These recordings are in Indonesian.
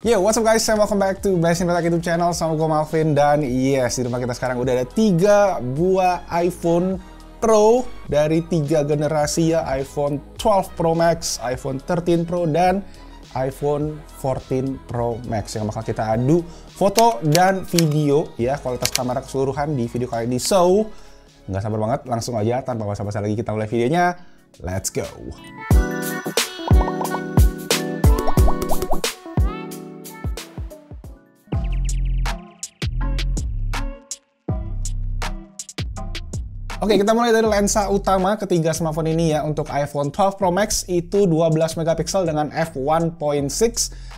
Yo, what's up guys? Welcome back to Best in Tech YouTube channel. Sama gue Malvin. Dan yes, di rumah kita sekarang udah ada 3 buah iPhone Pro dari 3 generasi ya. iPhone 12 Pro Max, iPhone 13 Pro, dan iPhone 14 Pro Max yang bakal kita adu foto dan video ya, kualitas kamera keseluruhan di video kali ini. So, nggak sabar banget, langsung aja tanpa basa-basi lagi kita mulai videonya. Let's go! Oke, kita mulai dari lensa utama ketiga smartphone ini ya. Untuk iPhone 12 Pro Max itu 12 megapiksel dengan f1.6.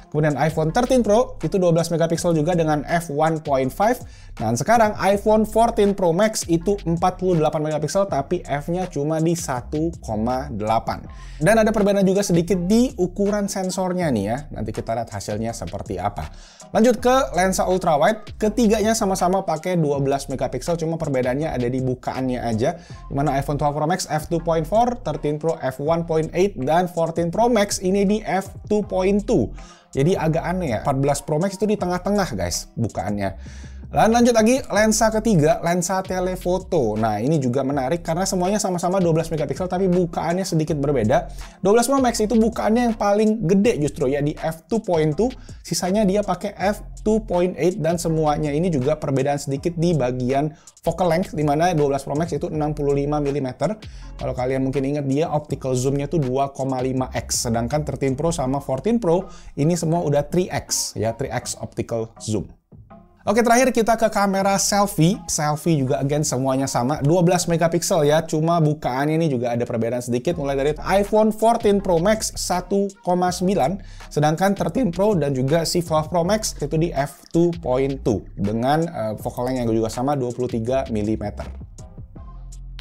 Kemudian iPhone 13 Pro itu 12 megapiksel juga dengan f1.5. Dan sekarang iPhone 14 Pro Max itu 48 megapiksel tapi f-nya cuma di 1.8. Dan ada perbedaan juga sedikit di ukuran sensornya nih ya. Nanti kita lihat hasilnya seperti apa. Lanjut ke lensa ultrawide, ketiganya sama-sama pakai 12 megapiksel, cuma perbedaannya ada di bukaannya aja. Dimana iPhone 12 Pro Max f2.4, 13 Pro f1.8, dan 14 Pro Max ini di f2.2. Jadi agak aneh ya, 14 Pro Max itu di tengah-tengah guys bukaannya. Dan lanjut lagi, lensa ketiga, lensa telefoto. Nah, ini juga menarik karena semuanya sama-sama 12 megapiksel tapi bukaannya sedikit berbeda. 12 Pro Max itu bukaannya yang paling gede justru ya di f2.2, sisanya dia pakai f2.8 dan semuanya ini juga perbedaan sedikit di bagian focal length, di mana 12 Pro Max itu 65 mm. Kalau kalian mungkin ingat dia optical zoom-nya tuh 2,5x, sedangkan 13 Pro sama 14 Pro ini semua udah 3x ya, 3x optical zoom. Oke, terakhir kita ke kamera selfie. Selfie juga again semuanya sama, 12 megapiksel ya, cuma bukaan ini juga ada perbedaan sedikit, mulai dari iPhone 14 Pro Max 1,9, sedangkan 13 Pro dan juga si 12 Pro Max itu di f2.2 dengan focal length yang juga sama 23 mm.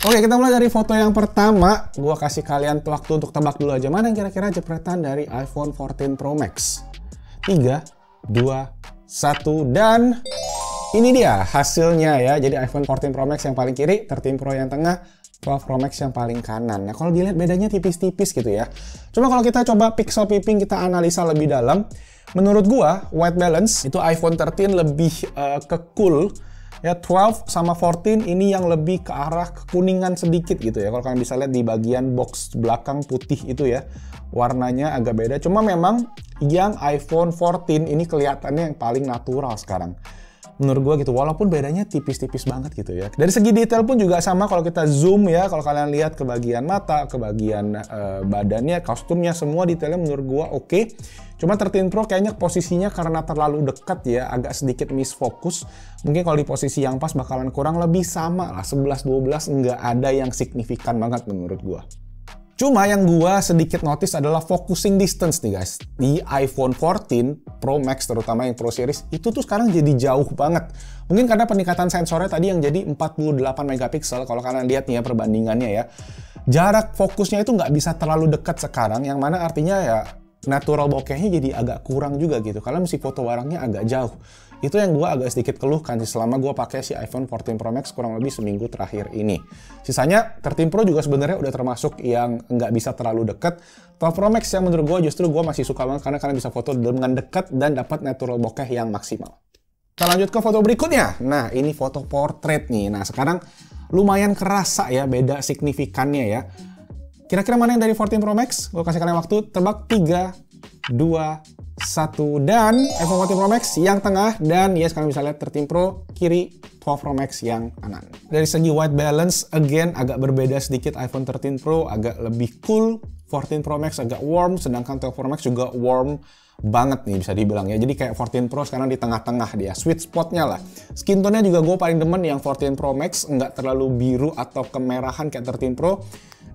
Oke, kita mulai dari foto yang pertama. Gua kasih kalian waktu untuk tebak dulu aja mana yang kira-kira jepretan dari iPhone 14 Pro Max. 3, 2, 1, dan ini dia hasilnya ya. Jadi iPhone 14 Pro Max yang paling kiri, 13 Pro yang tengah, 12 Pro Max yang paling kanan. Nah, kalau dilihat bedanya tipis-tipis gitu ya. Cuma kalau kita coba pixel peeping, kita analisa lebih dalam, menurut gua white balance itu iPhone 13 lebih ke cool ya. 12 sama 14 ini yang lebih ke arah kekuningan sedikit gitu ya. Kalau kalian bisa lihat di bagian box belakang putih itu ya, warnanya agak beda. Cuma memang yang iPhone 14 ini kelihatannya yang paling natural sekarang menurut gue gitu, walaupun bedanya tipis-tipis banget gitu ya. Dari segi detail pun juga sama kalau kita zoom ya. Kalau kalian lihat ke bagian mata, ke bagian badannya, kostumnya, semua detailnya menurut gue oke. Cuma 13 Pro kayaknya posisinya karena terlalu dekat ya, agak sedikit misfokus. Mungkin kalau di posisi yang pas bakalan kurang lebih sama lah, 11-12, nggak ada yang signifikan banget menurut gue. Cuma yang gua sedikit notice adalah focusing distance nih guys. Di iPhone 14 Pro Max terutama yang Pro Series itu tuh sekarang jadi jauh banget. Mungkin karena peningkatan sensornya tadi yang jadi 48 megapiksel. Kalau kalian lihat nih ya perbandingannya ya. Jarak fokusnya itu nggak bisa terlalu dekat sekarang, yang mana artinya ya natural bokehnya jadi agak kurang juga gitu. Kalian mesti foto barangnya agak jauh. Itu yang gue agak sedikit keluhkan sih selama gue pakai si iPhone 14 Pro Max kurang lebih seminggu terakhir ini. Sisanya 13 Pro juga sebenarnya udah termasuk yang nggak bisa terlalu dekat. 12 Pro Max yang menurut gue justru gue masih suka banget karena kalian bisa foto dengan dekat dan dapat natural bokeh yang maksimal. Kita lanjut ke foto berikutnya. Nah, ini foto portrait nih. Nah, sekarang lumayan kerasa ya beda signifikannya ya. Kira-kira mana yang dari 14 Pro Max? Gue kasih kalian waktu tebak. 3, 2, 1, dan iPhone 14 Pro Max yang tengah, dan yes kalian bisa lihat 13 Pro kiri, 12 Pro Max yang kanan. Dari segi white balance again agak berbeda sedikit. iPhone 13 Pro agak lebih cool, 14 Pro Max agak warm, sedangkan 12 Pro Max juga warm banget nih bisa dibilang ya. Jadi kayak 14 Pro sekarang di tengah-tengah dia, sweet spotnya lah. Skin tone-nya juga gue paling demen yang 14 Pro Max, nggak terlalu biru atau kemerahan kayak 13 Pro.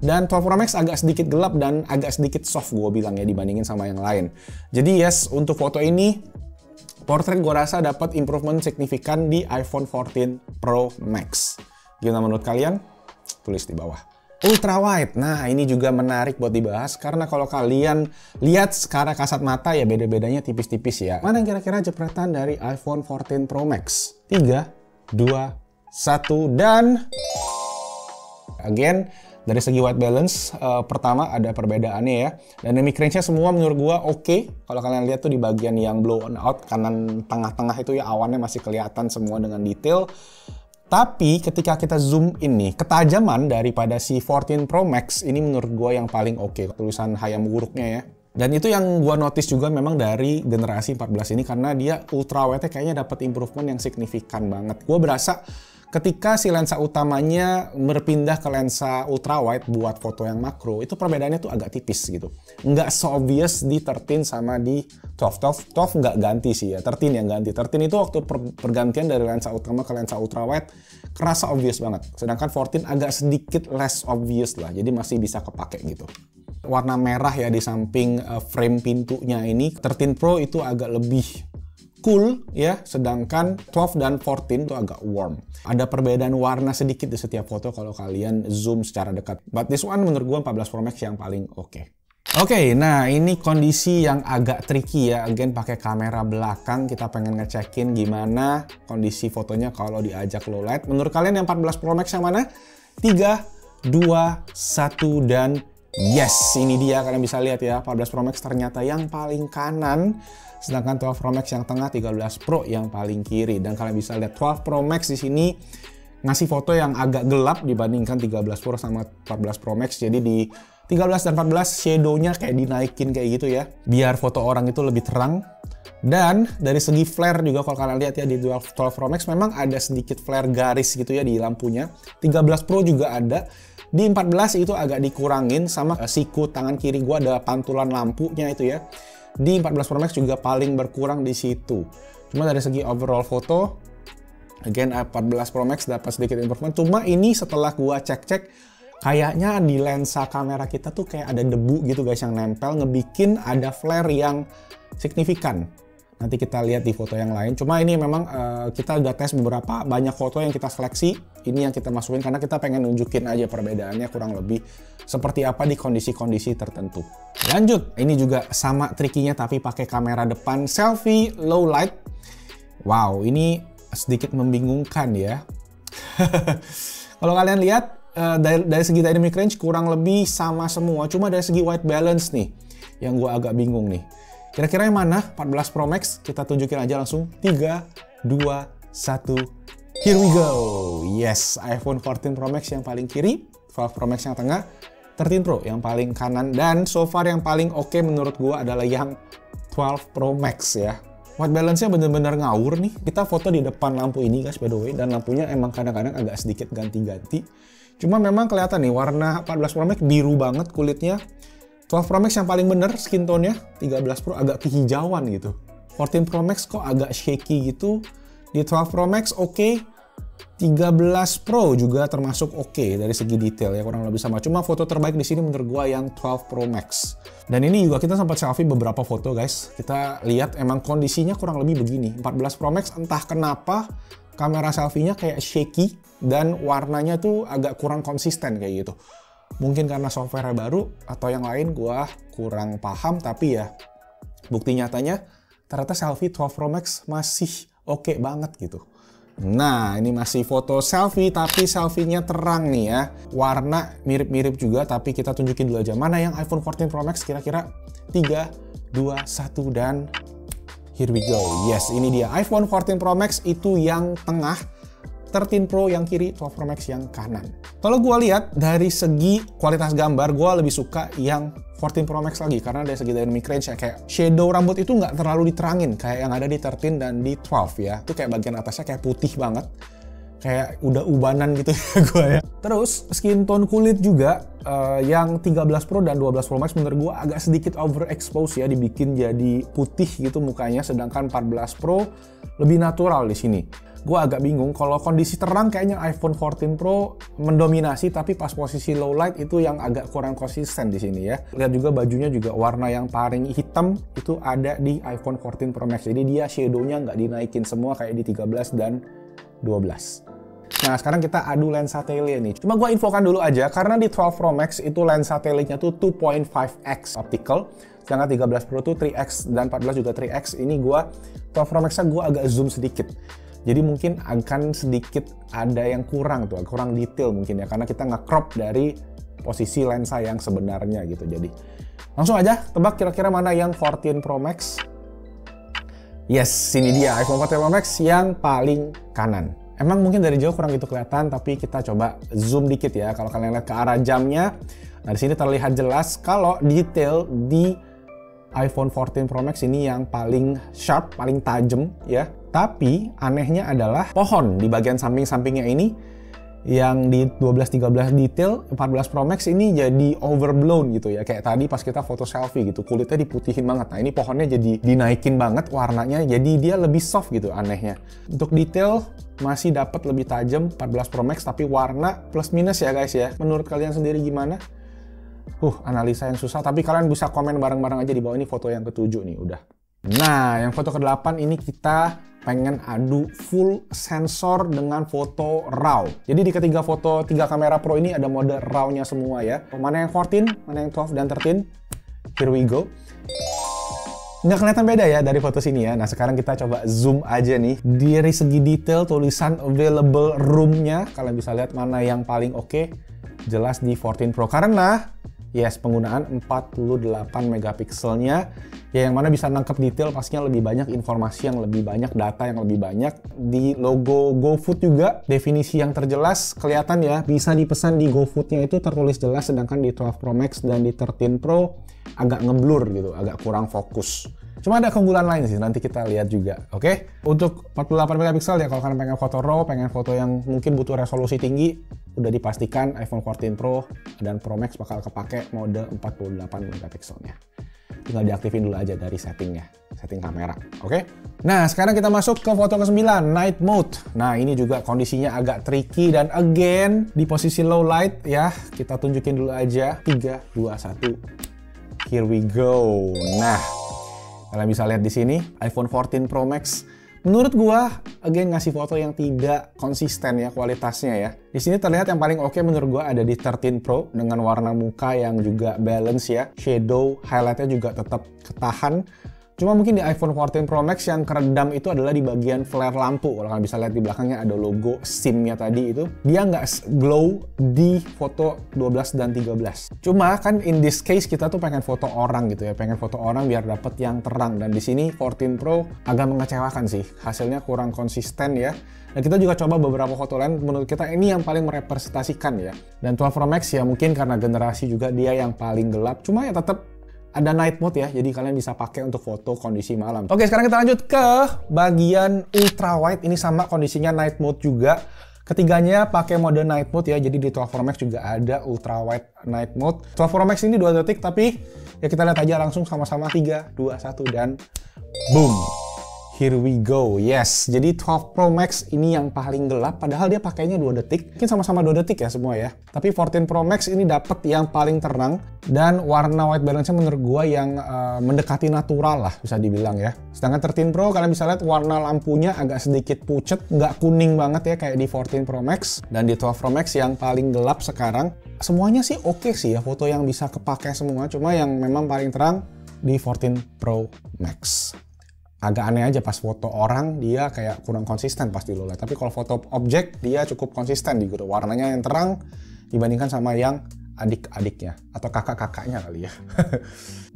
Dan 12 Pro Max agak sedikit gelap dan agak sedikit soft gue bilang ya dibandingin sama yang lain. Jadi yes, untuk foto ini portrait gue rasa dapat improvement signifikan di iPhone 14 Pro Max. Gimana menurut kalian? Tulis di bawah. Ultra wide, nah ini juga menarik buat dibahas karena kalau kalian lihat secara kasat mata ya beda-bedanya tipis-tipis ya. Mana yang kira-kira jepretan dari iPhone 14 Pro Max? 3, 2, 1, dan again Dari segi white balance, pertama ada perbedaannya ya. Dynamic range-nya semua menurut gua oke. Kalau kalian lihat tuh di bagian yang blown out, kanan tengah-tengah itu ya awannya masih kelihatan semua dengan detail. Tapi ketika kita zoom in nih, ketajaman daripada si 14 Pro Max ini menurut gua yang paling oke. Tulisan hayam wuruknya ya. Dan itu yang gua notice juga memang dari generasi 14 ini, karena dia ultrawide-nya kayaknya dapat improvement yang signifikan banget. Gua berasa ketika si lensa utamanya berpindah ke lensa ultrawide buat foto yang makro, itu perbedaannya tuh agak tipis gitu. Nggak so-obvious di 13 sama di 12. 12 nggak ganti sih ya, 13 yang ganti. 13 itu waktu pergantian dari lensa utama ke lensa ultrawide kerasa obvious banget. Sedangkan 14 agak sedikit less obvious lah, jadi masih bisa kepake gitu. Warna merah ya di samping frame pintunya ini, 13 Pro itu agak lebih cool ya, sedangkan 12 dan 14 itu agak warm. Ada perbedaan warna sedikit di setiap foto kalau kalian zoom secara dekat. But this one menurut gue 14 Pro Max yang paling oke. Oke, nah ini kondisi yang agak tricky ya. Again pakai kamera belakang, kita pengen ngecekin gimana kondisi fotonya kalau diajak low light. Menurut kalian yang 14 Pro Max yang mana? 3, 2, 1 dan yes, ini dia, kalian bisa lihat ya, 14 Pro Max ternyata yang paling kanan. Sedangkan 12 Pro Max yang tengah, 13 Pro yang paling kiri. Dan kalian bisa lihat 12 Pro Max di sini ngasih foto yang agak gelap dibandingkan 13 Pro sama 14 Pro Max. Jadi di 13 dan 14 shadow-nya kayak dinaikin kayak gitu ya, biar foto orang itu lebih terang. Dan dari segi flare juga kalau kalian lihat ya di 12 Pro Max memang ada sedikit flare garis gitu ya di lampunya. 13 Pro juga ada. Di 14 itu agak dikurangin, sama siku tangan kiri gua ada pantulan lampunya itu ya. Di 14 Pro Max juga paling berkurang di situ. Cuma dari segi overall foto, again 14 Pro Max dapat sedikit improvement. Cuma ini setelah gua cek-cek, kayaknya di lensa kamera kita tuh kayak ada debu gitu guys yang nempel, ngebikin ada flare yang signifikan. Nanti kita lihat di foto yang lain. Cuma ini memang kita udah tes beberapa banyak foto yang kita seleksi. Ini yang kita masukin karena kita pengen nunjukin aja perbedaannya kurang lebih seperti apa di kondisi-kondisi tertentu. Lanjut, ini juga sama trikinya tapi pakai kamera depan selfie low light. Wow, ini sedikit membingungkan ya. Kalau kalian lihat dari segi dynamic range kurang lebih sama semua. Cuma dari segi white balance nih yang gue agak bingung nih. Kira-kira yang mana 14 Pro Max? Kita tunjukin aja langsung. 3, 2, 1. Here we go. Yes, iPhone 14 Pro Max yang paling kiri, 12 Pro Max yang tengah, 13 Pro yang paling kanan. Dan so far yang paling oke menurut gua adalah yang 12 Pro Max ya. White balance-nya bener-bener ngawur nih. Kita foto di depan lampu ini guys by the way. Dan lampunya emang kadang-kadang agak sedikit ganti-ganti. Cuma memang kelihatan nih warna 14 Pro Max biru banget kulitnya. 12 Pro Max yang paling bener skin tone-nya, 13 Pro agak kehijauan gitu. 14 Pro Max kok agak shaky gitu. Di 12 Pro Max oke. 13 Pro juga termasuk oke dari segi detail ya, kurang lebih sama. Cuma foto terbaik di sini menurut gua yang 12 Pro Max. Dan ini juga kita sempat selfie beberapa foto guys. Kita lihat emang kondisinya kurang lebih begini. 14 Pro Max entah kenapa kamera selfie-nya kayak shaky dan warnanya tuh agak kurang konsisten kayak gitu. Mungkin karena software baru atau yang lain gua kurang paham, tapi ya bukti nyatanya ternyata selfie 12 Pro Max masih oke banget gitu. Nah, ini masih foto selfie tapi selfie-nya terang nih ya. Warna mirip-mirip juga tapi kita tunjukin dulu aja. Mana yang iPhone 14 Pro Max kira-kira? 3, 2, 1 dan here we go. Yes, ini dia iPhone 14 Pro Max itu yang tengah. 13 Pro yang kiri, 12 Pro Max yang kanan. Kalau gue lihat dari segi kualitas gambar, gue lebih suka yang 14 Pro Max lagi. Karena dari segi dynamic range ya, kayak shadow rambut itu nggak terlalu diterangin. Kayak yang ada di 13 dan di 12 ya. Itu kayak bagian atasnya kayak putih banget. Kayak udah ubanan gitu ya gue ya. Terus skin tone kulit juga yang 13 Pro dan 12 Pro Max menurut gue agak sedikit overexpose ya. Dibikin jadi putih gitu mukanya. Sedangkan 14 Pro lebih natural di sini. Gue agak bingung, kalau kondisi terang kayaknya iPhone 14 Pro mendominasi, tapi pas posisi low light itu yang agak kurang konsisten di sini ya. Lihat juga bajunya juga warna yang paling hitam itu ada di iPhone 14 Pro Max. Jadi dia shadow-nya nggak dinaikin semua kayak di 13 dan 12. Nah, sekarang kita adu lensa tele nih. Cuma gue infokan dulu aja, karena di 12 Pro Max itu lensa telenya tuh 2.5x optical, sedangkan 13 Pro tuh 3x dan 14 juga 3x. Ini gue 12 Pro Max-nya gue agak zoom sedikit. Jadi mungkin akan sedikit ada yang kurang tuh, kurang detail mungkin ya, karena kita nge-crop dari posisi lensa yang sebenarnya gitu. Jadi langsung aja tebak kira-kira mana yang 14 Pro Max. Yes, ini dia iPhone 14 Pro Max yang paling kanan. Emang mungkin dari jauh kurang gitu kelihatan, tapi kita coba zoom dikit ya. Kalau kalian lihat ke arah jamnya, nah di sini terlihat jelas kalau detail di iPhone 14 Pro Max ini yang paling sharp, paling tajam ya. Tapi anehnya adalah pohon di bagian samping-sampingnya ini yang di 12-13 detail 14 Pro Max ini jadi overblown gitu ya. Kayak tadi pas kita foto selfie gitu, kulitnya diputihin banget. Nah ini pohonnya jadi dinaikin banget warnanya, jadi dia lebih soft gitu anehnya. Untuk detail masih dapat lebih tajam 14 Pro Max, tapi warna plus minus ya guys ya. Menurut kalian sendiri gimana? Analisa yang susah, tapi kalian bisa komen bareng-bareng aja di bawah. Ini foto yang ke-7 nih udah. Nah, yang foto ke-8 ini kita pengen adu full sensor dengan foto RAW. Jadi di ketiga foto 3 kamera Pro ini ada mode RAW-nya semua ya. Mana yang 14, mana yang 12 dan 13. Here we go. Nggak kelihatan beda ya dari foto sini ya. Nah sekarang kita coba zoom aja nih. Dari segi detail tulisan available room-nya, kalian bisa lihat mana yang paling oke. Jelas di 14 Pro karena yes, penggunaan 48 megapikselnya ya, yang mana bisa nangkep detail pastinya lebih banyak, informasi yang lebih banyak, data yang lebih banyak. Di logo GoFood juga definisi yang terjelas kelihatan ya, bisa dipesan di GoFood-nya itu tertulis jelas, sedangkan di 12 Pro Max dan di 13 Pro agak ngeblur gitu, agak kurang fokus. Cuma ada keunggulan lain sih, nanti kita lihat juga, oke? Untuk 48 megapiksel ya, kalau kalian pengen foto RAW, pengen foto yang mungkin butuh resolusi tinggi, udah dipastikan iPhone 14 Pro dan Pro Max bakal kepake mode 48 megapikselnya. Tinggal diaktifin dulu aja dari settingnya, setting kamera, oke? Nah, sekarang kita masuk ke foto ke-9, Night Mode. Nah, ini juga kondisinya agak tricky dan again, di posisi low light ya, kita tunjukin dulu aja, 3, 2, 1, here we go. Nah, kalian bisa lihat di sini iPhone 14 Pro Max. Menurut gua, again ngasih foto yang tidak konsisten ya kualitasnya ya. Di sini terlihat yang paling oke menurut gua ada di 13 Pro dengan warna muka yang juga balance ya. Shadow, highlightnya juga tetap ketahan. Cuma mungkin di iPhone 14 Pro Max yang keredam itu adalah di bagian flare lampu. Kalau kalian bisa lihat di belakangnya ada logo SIM-nya tadi itu. Dia nggak glow di foto 12 dan 13. Cuma kan in this case kita tuh pengen foto orang gitu ya. Pengen foto orang biar dapet yang terang. Dan di sini 14 Pro agak mengecewakan sih. Hasilnya kurang konsisten ya. Dan kita juga coba beberapa foto lain, menurut kita ini yang paling merepresentasikan ya. Dan 12 Pro Max ya mungkin karena generasi juga dia yang paling gelap. Cuma ya tetap ada night mode ya, jadi kalian bisa pakai untuk foto kondisi malam. Oke, sekarang kita lanjut ke bagian ultra wide. Ini sama kondisinya night mode juga. Ketiganya pakai mode night mode ya, jadi di 12 Pro Max juga ada ultra wide night mode. 12 Pro Max ini 2 detik, tapi ya kita lihat aja langsung sama-sama 3, 2, 1, dan boom. Here we go. Yes, jadi 12 Pro Max ini yang paling gelap, padahal dia pakainya 2 detik. Mungkin sama-sama 2 detik ya semua ya. Tapi 14 Pro Max ini dapat yang paling terang, dan warna white balance-nya menurut gua yang mendekati natural lah, bisa dibilang ya. Sedangkan 13 Pro, kalian bisa lihat warna lampunya agak sedikit pucet, nggak kuning banget ya kayak di 14 Pro Max. Dan di 12 Pro Max yang paling gelap sekarang, semuanya sih oke sih ya, foto yang bisa kepakai semua. Cuma yang memang paling terang di 14 Pro Max. Agak aneh aja pas foto orang dia kayak kurang konsisten pas di low light. Tapi kalau foto objek dia cukup konsisten di gitu. Warnanya yang terang dibandingkan sama yang adik-adiknya atau kakak-kakaknya kali ya.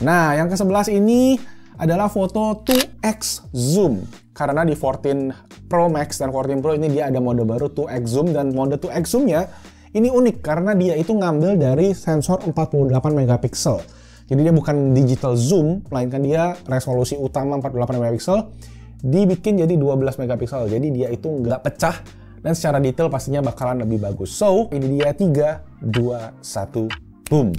Nah, yang ke-11 ini adalah foto 2x zoom. Karena di 14 Pro Max dan 14 Pro ini dia ada mode baru 2x zoom, dan mode 2x zoom-nya ini unik karena dia itu ngambil dari sensor 48 megapiksel. Jadi dia bukan digital zoom, melainkan dia resolusi utama 48 megapiksel dibikin jadi 12 megapiksel. Jadi dia itu nggak pecah dan secara detail pastinya bakalan lebih bagus. So, ini dia 3, 2, 1, boom.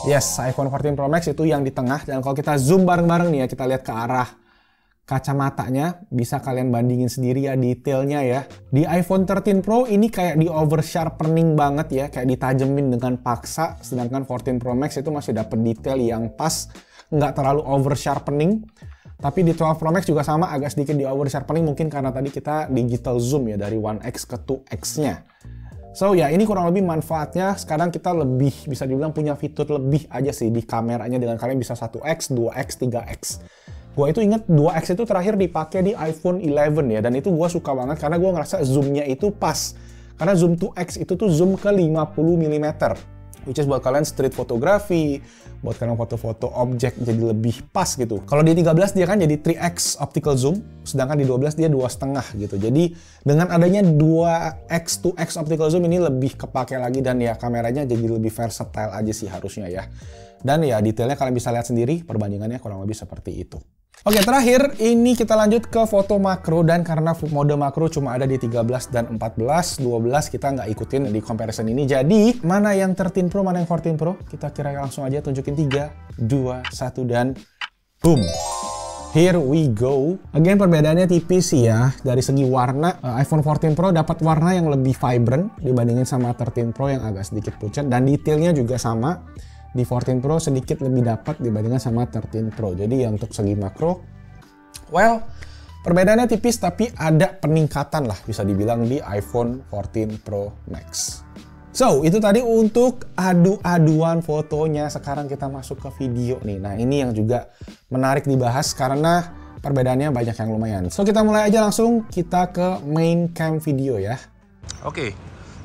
Yes, iPhone 14 Pro Max itu yang di tengah, dan kalau kita zoom bareng-bareng nih ya, kita lihat ke arah kacamatanya, bisa kalian bandingin sendiri ya detailnya ya. Di iPhone 13 Pro ini kayak di oversharpening banget ya, kayak ditajemin dengan paksa, sedangkan 14 Pro Max itu masih dapet detail yang pas, nggak terlalu oversharpening. Tapi di 12 Pro Max juga sama, agak sedikit di oversharpening, mungkin karena tadi kita digital zoom ya dari 1x ke 2x-nya. So ya, ini kurang lebih manfaatnya. Sekarang kita lebih bisa dibilang punya fitur lebih aja sih di kameranya, dengan kalian bisa 1x, 2x, 3x. Gua itu inget 2x itu terakhir dipakai di iPhone 11 ya, dan itu gua suka banget karena gua ngerasa zoomnya itu pas. Karena zoom 2x itu tuh zoom ke 50 mm. which is buat kalian street photography, buat kalian foto-foto objek jadi lebih pas gitu. Kalau di 13 dia kan jadi 3x optical zoom, sedangkan di 12 dia 2,5 gitu. Jadi dengan adanya 2x 2x optical zoom ini lebih kepake lagi, dan ya kameranya jadi lebih versatile aja sih harusnya ya. Dan ya detailnya kalian bisa lihat sendiri, perbandingannya kurang lebih seperti itu. Oke, terakhir ini kita lanjut ke foto makro, dan karena mode makro cuma ada di 13 dan 14, 12 kita nggak ikutin di comparison ini. Jadi, mana yang 13 Pro, mana yang 14 Pro? Kita kira langsung aja tunjukin 3, 2, 1, dan boom! Here we go. Again, perbedaannya tipis sih ya. Dari segi warna, iPhone 14 Pro dapat warna yang lebih vibrant dibandingin sama 13 Pro yang agak sedikit pucat, dan detailnya juga sama. Di 14 Pro sedikit lebih dapat dibandingkan sama 13 Pro. Jadi ya untuk segi makro, well, perbedaannya tipis tapi ada peningkatan lah bisa dibilang di iPhone 14 Pro Max. So, itu tadi untuk adu-aduan fotonya. Sekarang kita masuk ke video nih. Nah, ini yang juga menarik dibahas karena perbedaannya banyak yang lumayan. So, kita mulai aja langsung kita ke main cam video ya. Oke.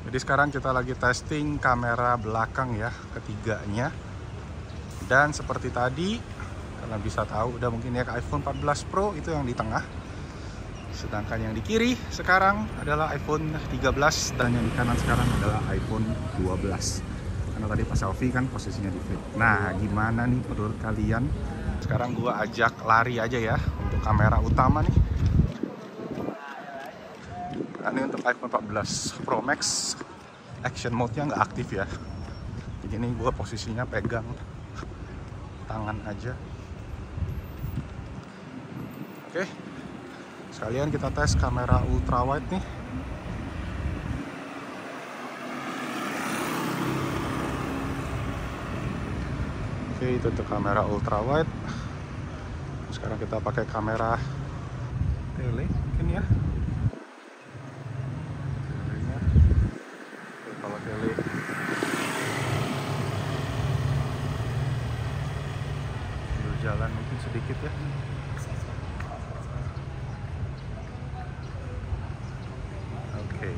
Jadi sekarang kita lagi testing kamera belakang ya, ketiganya. Dan seperti tadi, kalian bisa tahu udah mungkin ya, iPhone 14 Pro itu yang di tengah. Sedangkan yang di kiri sekarang adalah iPhone 13 dan yang di kanan sekarang adalah iPhone 12. Karena tadi pas selfie kan posisinya di flip. Nah, gimana nih menurut kalian? Sekarang gua ajak lari aja ya untuk kamera utama nih. Ini untuk iPhone 14 Pro Max, action mode-nya nggak aktif ya. Jadi ini gue posisinya pegang tangan aja. Oke, sekalian kita tes kamera ultra wide nih. Oke, itu untuk kamera ultra wide. Sekarang kita pakai kamera tele mungkin ya. Berjalan mungkin sedikit ya. Oke.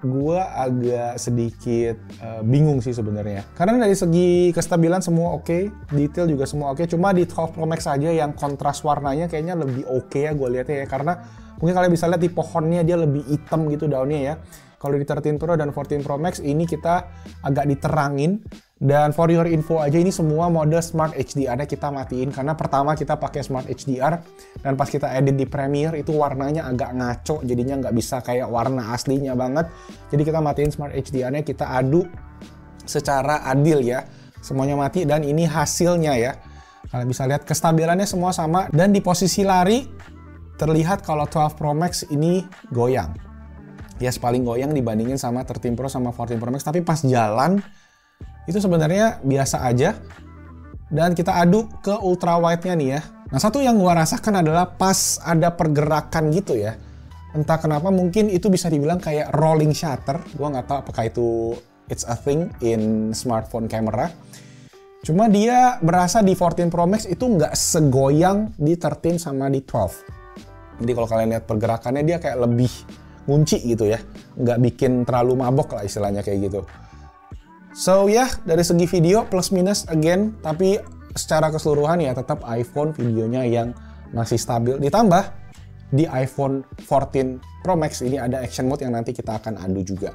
Gua agak sedikit bingung sih sebenarnya. Karena dari segi kestabilan semua oke, detail juga semua oke. Cuma di 12 Pro Max aja yang kontras warnanya kayaknya lebih oke ya gue lihatnya ya. Karena mungkin kalian bisa lihat di pohonnya dia lebih hitam gitu daunnya ya. Kalau di 13 Pro dan 14 Pro Max ini kita agak diterangin. Dan for your info aja, ini semua mode Smart HDR-nya kita matiin. Karena pertama kita pakai Smart HDR, dan pas kita edit di Premiere itu warnanya agak ngaco. Jadinya nggak bisa kayak warna aslinya banget. Jadi kita matiin Smart HDR-nya, kita aduk secara adil ya. Semuanya mati, dan ini hasilnya ya. Kalian bisa lihat kestabilannya semua sama. Dan di posisi lari, terlihat kalau 12 Pro Max ini goyang. Yes, paling goyang dibandingin sama 13 Pro sama 14 Pro Max. Tapi pas jalan, itu sebenarnya biasa aja. Dan kita aduk ke ultra wide-nya nih ya. Nah, satu yang gua rasakan adalah pas ada pergerakan gitu ya. Entah kenapa mungkin itu bisa dibilang kayak rolling shutter. Gua nggak tahu apakah itu it's a thing in smartphone camera. Cuma dia berasa di 14 Pro Max itu nggak segoyang di 13 sama di 12. Jadi kalau kalian lihat pergerakannya dia kayak lebih ngunci gitu ya. Nggak bikin terlalu mabok lah istilahnya kayak gitu. So ya, dari segi video plus minus again, tapi secara keseluruhan ya tetap iPhone videonya yang masih stabil. Ditambah di iPhone 14 Pro Max ini ada action mode yang nanti kita akan adu juga.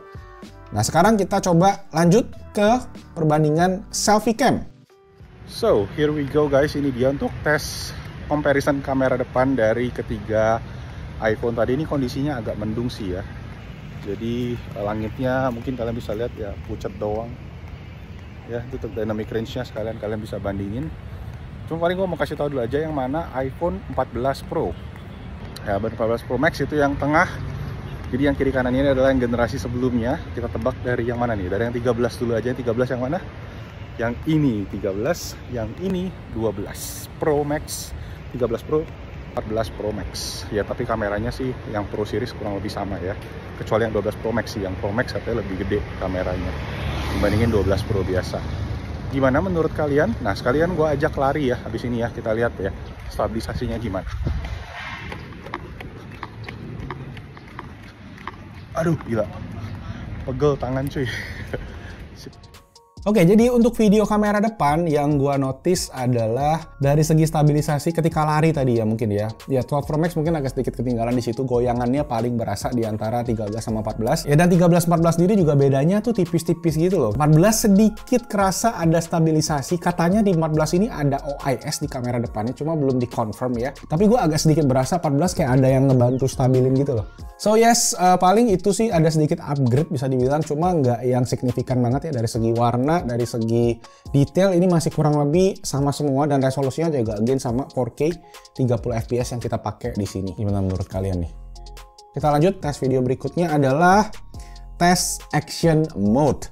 Nah, sekarang kita coba lanjut ke perbandingan selfie cam. So, here we go guys, ini dia untuk tes comparison kamera depan dari ketiga iPhone. Tadi ini kondisinya agak mendung sih ya. Jadi langitnya mungkin kalian bisa lihat ya, pucat doang. Ya, itu untuk dynamic range-nya sekalian kalian bisa bandingin. Cuma paling gue mau kasih tahu dulu aja yang mana iPhone 14 Pro. Ya, 14 Pro Max itu yang tengah. Jadi yang kiri kanan ini adalah yang generasi sebelumnya. Kita tebak dari yang mana nih? Dari yang 13 dulu aja. Yang 13 yang mana? Yang ini 13, yang ini 12 Pro Max, 13 Pro, 14 Pro Max. Ya, tapi kameranya sih yang Pro series kurang lebih sama ya. Kecuali yang 12 Pro Max sih, yang Pro Max katanya lebih gede kameranya dibandingin 12 Pro biasa. Gimana menurut kalian? Nah, sekalian gue ajak lari ya habis ini ya, kita lihat ya stabilisasinya gimana. Aduh, gila. Pegel tangan cuy. Oke, jadi untuk video kamera depan yang gua notice adalah dari segi stabilisasi ketika lari tadi ya mungkin ya. Ya 12 Pro Max mungkin agak sedikit ketinggalan di situ, goyangannya paling berasa di antara 13 sama 14. Ya dan 13 14 sendiri juga bedanya tuh tipis-tipis gitu loh. 14 sedikit kerasa ada stabilisasi, katanya di 14 ini ada OIS di kamera depannya, cuma belum dikonfirm ya. Tapi gua agak sedikit berasa 14 kayak ada yang ngebantu stabilin gitu loh. So yes, paling itu sih ada sedikit upgrade bisa dibilang, cuma nggak yang signifikan banget ya dari segi warna, dari segi detail ini masih kurang lebih sama semua dan resolusinya juga again sama 4K 30 fps yang kita pakai di sini. Gimana menurut kalian nih? Kita lanjut, tes video berikutnya adalah tes action mode.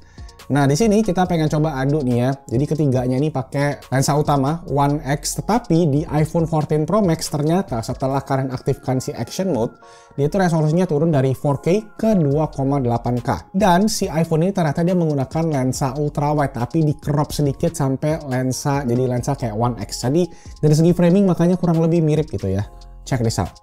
Nah, di sini kita pengen coba adu nih ya. Jadi ketiganya ini pakai lensa utama 1x, tetapi di iPhone 14 Pro Max ternyata setelah kalian aktifkan si action mode, dia itu resolusinya turun dari 4K ke 2,8K. Dan si iPhone ini ternyata dia menggunakan lensa ultra wide, tapi di crop sedikit sampai lensa jadi lensa kayak 1x. Jadi dari segi framing makanya kurang lebih mirip gitu ya. Check this out.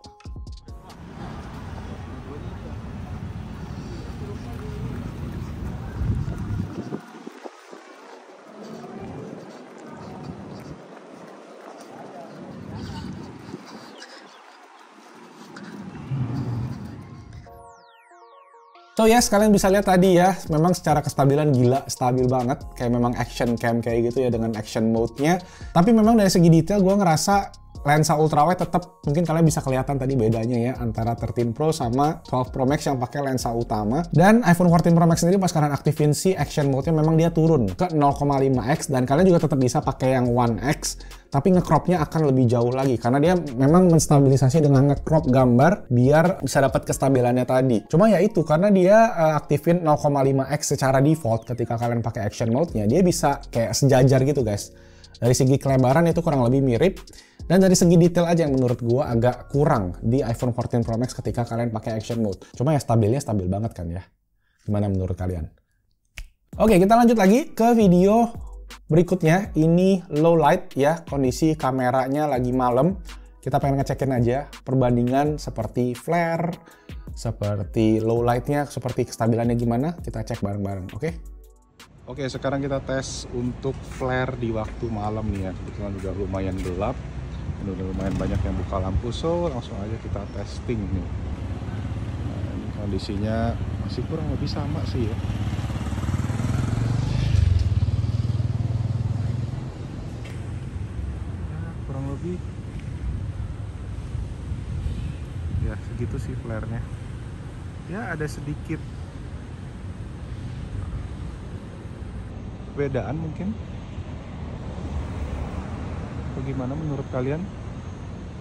So yes, kalian bisa lihat tadi ya, memang secara kestabilan gila, stabil banget. Kayak memang action cam kayak gitu ya dengan action mode-nya. Tapi memang dari segi detail gue ngerasa lensa ultrawide tetap mungkin kalian bisa kelihatan tadi bedanya ya antara 13 Pro sama 12 Pro Max yang pakai lensa utama. Dan iPhone 14 Pro Max sendiri pas kalian aktifin si action mode-nya memang dia turun ke 0,5x dan kalian juga tetap bisa pakai yang 1x. Tapi ngecropnya akan lebih jauh lagi karena dia memang menstabilisasi dengan ngecrop gambar biar bisa dapat kestabilannya tadi. Cuma ya itu karena dia aktifin 0,5x secara default ketika kalian pakai action mode-nya, dia bisa kayak sejajar gitu guys. Dari segi kelebaran itu kurang lebih mirip dan dari segi detail aja yang menurut gua agak kurang di iPhone 14 Pro Max ketika kalian pakai action mode. Cuma ya stabilnya stabil banget kan ya. Gimana menurut kalian? Oke, kita lanjut lagi ke video berikutnya. Ini low light ya, kondisi kameranya lagi malam. Kita pengen ngecekin aja perbandingan seperti flare, seperti low lightnya, seperti kestabilannya gimana. Kita cek bareng-bareng, oke? Oke, sekarang kita tes untuk flare di waktu malam nih ya. Kebetulan udah lumayan gelap, udah lumayan banyak yang buka lampu, so langsung aja kita testing nih. Nah, ini kondisinya masih kurang lebih sama sih ya. Kurang lebih ya segitu sih flare-nya. Ya ada sedikit perbedaan mungkin. Bagaimana menurut kalian?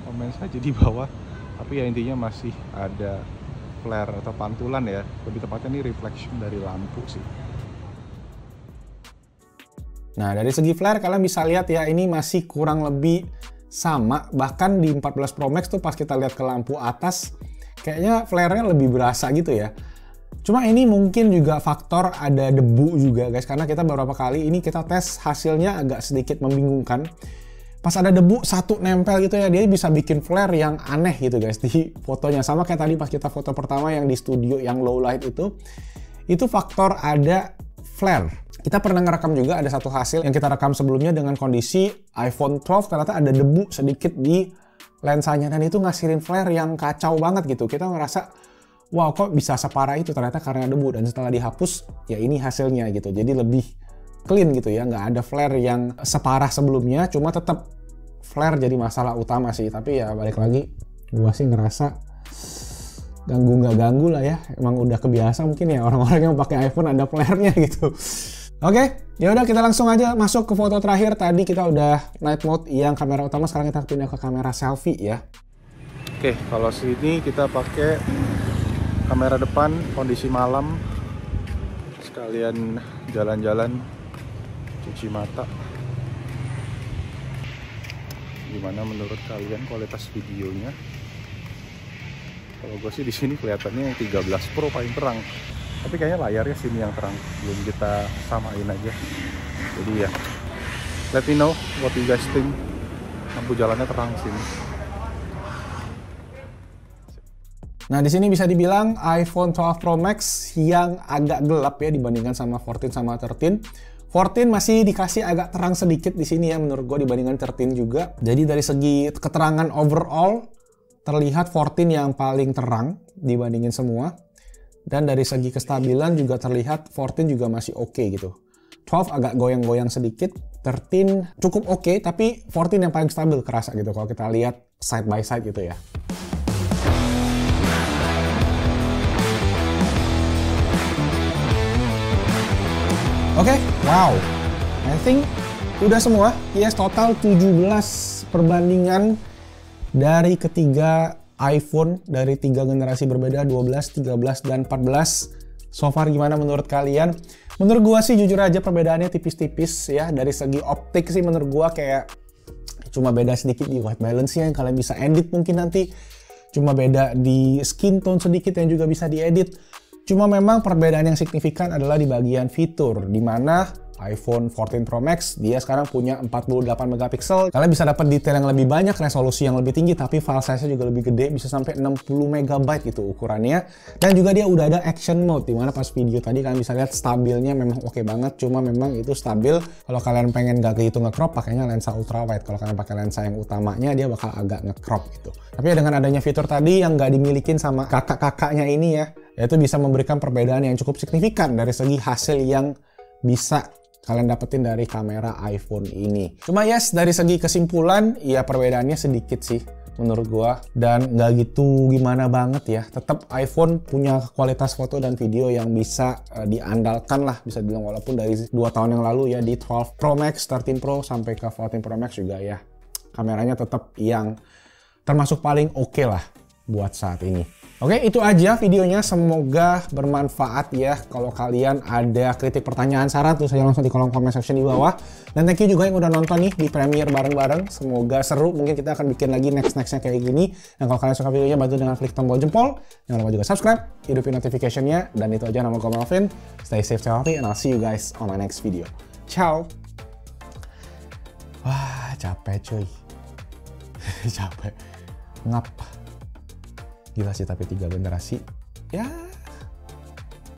Komen saja di bawah. Tapi ya intinya masih ada flare atau pantulan ya. Lebih tepatnya ini reflection dari lampu sih. Nah, dari segi flare kalian bisa lihat ya, ini masih kurang lebih sama. Bahkan di 14 Pro Max tuh pas kita lihat ke lampu atas, kayaknya flare-nya lebih berasa gitu ya. Cuma ini mungkin juga faktor ada debu juga guys, karena kita beberapa kali ini kita tes hasilnya agak sedikit membingungkan. Pas ada debu satu nempel gitu ya, dia bisa bikin flare yang aneh gitu guys di fotonya. Sama kayak tadi pas kita foto pertama yang di studio yang low light itu faktor ada flare. Kita pernah ngerekam juga ada satu hasil yang kita rekam sebelumnya dengan kondisi iPhone 12, ternyata ada debu sedikit di lensanya dan itu ngasihin flare yang kacau banget gitu. Kita ngerasa wow, kok bisa separah itu, ternyata karena debu. Dan setelah dihapus, ya ini hasilnya gitu. Jadi lebih clean gitu ya, nggak ada flare yang separah sebelumnya, cuma tetap flare jadi masalah utama sih. Tapi ya balik lagi, gua sih ngerasa ganggu nggak ganggu lah ya. Emang udah kebiasa mungkin ya orang-orang yang pakai iPhone ada flare-nya gitu. Oke, ya udah kita langsung aja masuk ke foto terakhir. Tadi kita udah night mode yang kamera utama, sekarang kita pindah ke kamera selfie ya. Oke, kalau sini kita pakai kamera depan kondisi malam, sekalian jalan-jalan cuci mata. Gimana menurut kalian kualitas videonya? Kalau gue sih di sini kelihatannya yang 13 Pro paling terang, tapi kayaknya layarnya sini yang terang, belum kita samain aja. Jadi ya, let me know what you guys think. Lampu jalannya terang sini. Nah, di sini bisa dibilang iPhone 12 Pro Max yang agak gelap ya dibandingkan sama 14 sama 13. 14 masih dikasih agak terang sedikit di sini ya menurut gue dibandingkan 13 juga. Jadi dari segi keterangan overall terlihat 14 yang paling terang dibandingin semua. Dan dari segi kestabilan juga terlihat 14 juga masih oke gitu. 12 agak goyang-goyang sedikit, 13 cukup oke, tapi 14 yang paling stabil kerasa gitu kalau kita lihat side by side gitu ya. Oke, wow. I think udah semua. Yes, total 17 perbandingan dari ketiga iPhone dari 3 generasi berbeda, 12, 13, dan 14. So far gimana menurut kalian? Menurut gua sih jujur aja perbedaannya tipis-tipis ya. Dari segi optik sih menurut gua kayak cuma beda sedikit di white balance-nya yang kalian bisa edit mungkin nanti. Cuma beda di skin tone sedikit yang juga bisa diedit. Cuma memang perbedaan yang signifikan adalah di bagian fitur, di mana iPhone 14 Pro Max dia sekarang punya 48 megapiksel. Kalian bisa dapat detail yang lebih banyak, resolusi yang lebih tinggi, tapi file size-nya juga lebih gede, bisa sampai 60 MB gitu ukurannya. Dan juga dia udah ada action mode, di mana pas video tadi kalian bisa lihat stabilnya memang oke banget, cuma memang itu stabil. Kalau kalian pengen gak gitu nge-crop, pakainya lensa ultra wide. Kalau kalian pakai lensa yang utamanya, dia bakal agak nge-crop gitu. Tapi ya dengan adanya fitur tadi yang gak dimilikin sama kakak-kakaknya ini ya, itu bisa memberikan perbedaan yang cukup signifikan dari segi hasil yang bisa kalian dapetin dari kamera iPhone ini. Cuma yes, dari segi kesimpulan, ya perbedaannya sedikit sih menurut gua. Dan nggak gitu gimana banget ya. Tetap iPhone punya kualitas foto dan video yang bisa diandalkan lah, bisa bilang walaupun dari 2 tahun yang lalu ya di 12 Pro Max, 13 Pro, sampai ke 14 Pro Max juga ya. Kameranya tetap yang termasuk paling oke lah buat saat ini. Oke, itu aja videonya. Semoga bermanfaat ya. Kalau kalian ada kritik, pertanyaan, saran, tulis saja langsung di kolom comment section di bawah. Dan thank you juga yang udah nonton nih di Premiere bareng-bareng. Semoga seru. Mungkin kita akan bikin lagi next-nextnya kayak gini. Dan kalau kalian suka videonya, bantu dengan klik tombol jempol. Jangan lupa juga subscribe, hidupin notification-nya. Dan itu aja, nama gue Melvin. Stay safe, stay healthy, and I'll see you guys on my next video. Ciao! Wah, capek cuy. Capek. Ngap. Gila sih, tapi 3 generasi. Ya,